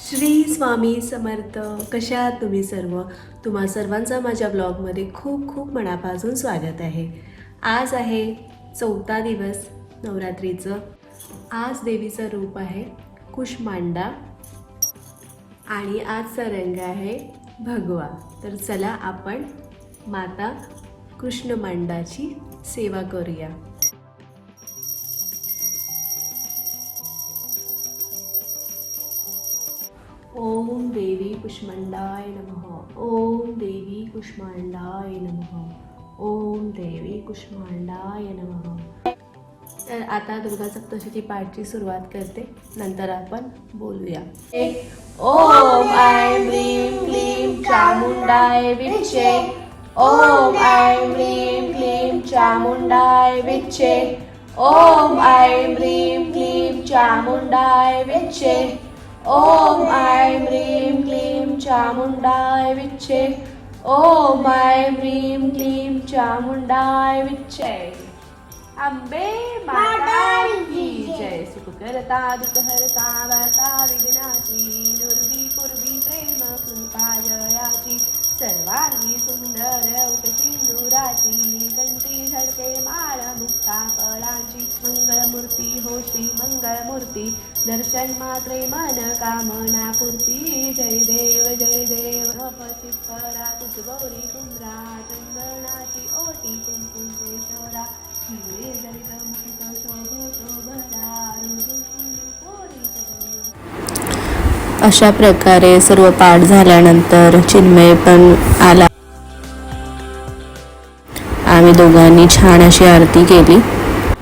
श्री स्वामी समर्थ. कशा आहात तुम्ही सर्व? तुम्हा सर्वांचं माझ्या ब्लॉगमध्ये खूप खूप मनापासून स्वागत आहे. आज आहे 4था दिवस नवरात्रीचं. आज देवीचं रूप आहे कुष्मांडा आणि आजचा रंग आहे भगवा. तर चला आपण माता कृष्णमांडाची सेवा करूया. ओम देवी कुष्मांडाय नमः. ओम देवी कुष्मांडाय नमः. ओम देवी कुष्मांडाय नमः. तर आता दुर्गा सप्तशती पाठची सुरुवात करते, नंतर आपण बोलूया. ओम ऐं ह्रीं क्लीं चामुंडाय विच्चे. ओम ऐं ह्रीं क्लीं चामुंडाय विच्चे. ओम ऐं ह्रीं क्लीं चामुंडाय विच्चे. ओम ऐं ह्रीं क्लीं चामुंडाय विच्चे. ओम ऐं ह्रीं क्लीं चामुंडाय विच्चे. अंबे माता की जय. सुख करता दुःख हरता वार्ता विघ्नाची. नुर्वी पूर्वी प्रेम कृपा जयाची. सर्वांगी सुंदर सिंदुराची. कंठी झडके माळ मुक्ता फळांची. मंगळमूर्ती हो श्री मंगळमूर्ती. दर्शन मात्रे मन कामना पूर्ती. जय देव जय देव. परा तुझ गौरी कुंभरा. चंदनाची ओटी कुंकुम शोरा. हिरे जरित मुकुट शोभतो भरा. अशा प्रकारे सर्व पाठ झाल्यानंतर चिन्मय पण आला. आम्ही दोघांनी छान अशी आरती केली.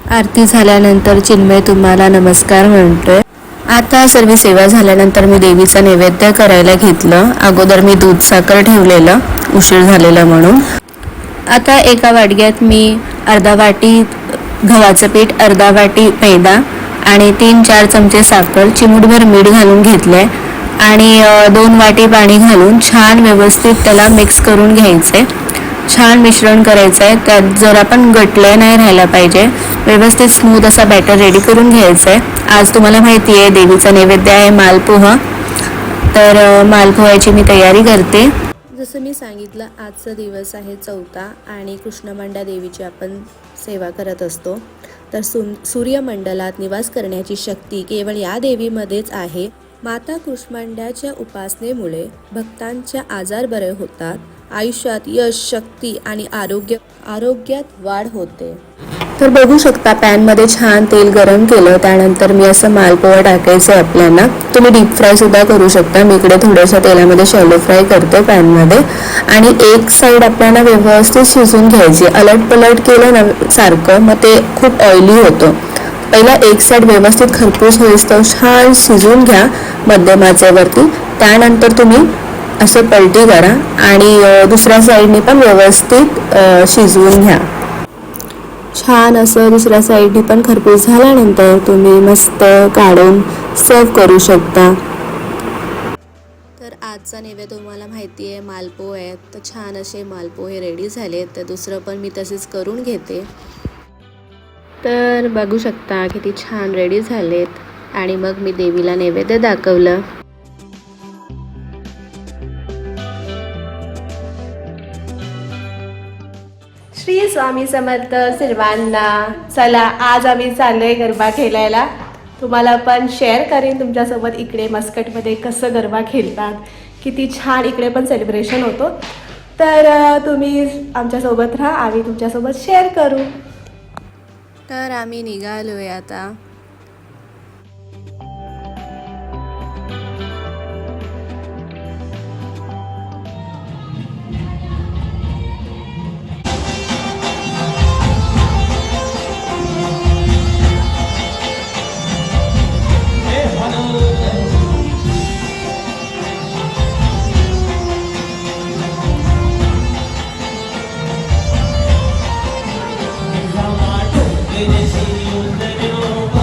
आरती झाल्यानंतर चिन्मय तुम्हाला नमस्कार म्हणतोय. आता सर्व सेवा झाल्यानंतर मी देवीचा नैवेद्य करायला घेतलं. अगोदर मी दूध साखर ठेवलेलं, उशीर झालेला म्हणून. आता एका वाडग्यात मी अर्धा वाटी गव्हाचं पीठ, अर्धा वाटी मैदा आणि 3-4 चमचे साखर, चिमूटभर मीठ घालून घेतले आणि 2 वाटी पाणी घालून छान व्यवस्थित त्याला मिक्स करून घ्यायचे. छान मिश्रण करायचं आहे. त्यात जर आपण गटले नाही राहायला पाहिजे. व्यवस्थित स्मूथ असा बॅटर रेडी करून घ्यायचं आहे. आज तुम्हाला माहिती आहे देवीचा नैवेद्य आहे मालपोहा. तर मालपोह्याची मी तयारी करते. जसं मी सांगितलं, आजचा दिवस आहे 4था आणि कृष्णमांडा देवीची आपण सेवा करत असतो. तर सूर्यमंडलात निवास करण्याची शक्ती केवळ या देवीमध्येच आहे. माता कुष्मांडाच्या उपासनेमुळे भक्तांचे आजार बरे होतात. आयुष्यात यश, शक्ती आणि आरोग्यात वाढ होते. तर बघू शकता पॅनमध्ये छान तेल गरम केलं. त्यानंतर मी असं मालपोहा टाकायचं आपल्याला. तुम्ही डीप फ्राय सुद्धा करू शकता. मी इकडे थोड्याशा तेलामध्ये शॅलो फ्राय करते पॅनमध्ये. आणि एक साईड आपल्याला व्यवस्थित शिजून घ्यायची. अलट पलट केलं ना सारखं, मग ते खूप ऑइली होतं. पहिला एक साईड व्यवस्थित खरपूस होईस्तोवर छान शिजून घ्या मध्यम आचेवरती. त्यानंतर तुम्ही असं पलटी करा आणि दुसऱ्या साईडने पण व्यवस्थित शिजवून घ्या. छान असं दुसऱ्या साईडने पण खरपूस झाल्यानंतर तुम्ही मस्त काढून सर्व करू शकता. तर आजचा नैवेद्य तुम्हाला माहिती आहे मालपोहे आहेत. तर छान असे मालपोहे रेडी झाले. तर दुसरं पण मी तसेच करून घेते. तर बघू शकता किती छान रेडी झालेत आणि मग मी देवीला नैवेद्य दाखवलं. श्री स्वामी समर्थ सर्वांना. चला आज आम्ही चाललोय गरबा खेळायला. तुम्हाला पण शेअर करेन तुमच्यासोबत इकडे मस्कटमध्ये कसं गरबा खेळतात. किती छान इकडे पण सेलिब्रेशन होतो. तर तुम्ही आमच्यासोबत राहा, आम्ही तुमच्यासोबत शेअर करू. तर आम्ही निघालोय आता. Thank you.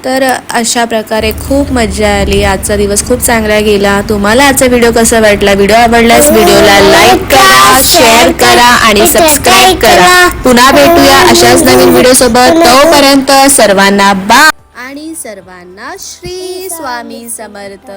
तर अशा प्रकारे खूप मजा आली. आजचा दिवस खूप चांगला गेला. तुम्हाला आजचा व्हिडिओ कसा वाटला? व्हिडिओ आवडल्यास व्हिडिओला लाईक करा, शेअर करा आणि सबस्क्राईब करा. पुन्हा भेटूया अशाच नवीन व्हिडिओ सोबत. तोपर्यंत सर्वांना बाय आणि सर्वांना श्री स्वामी समर्थ.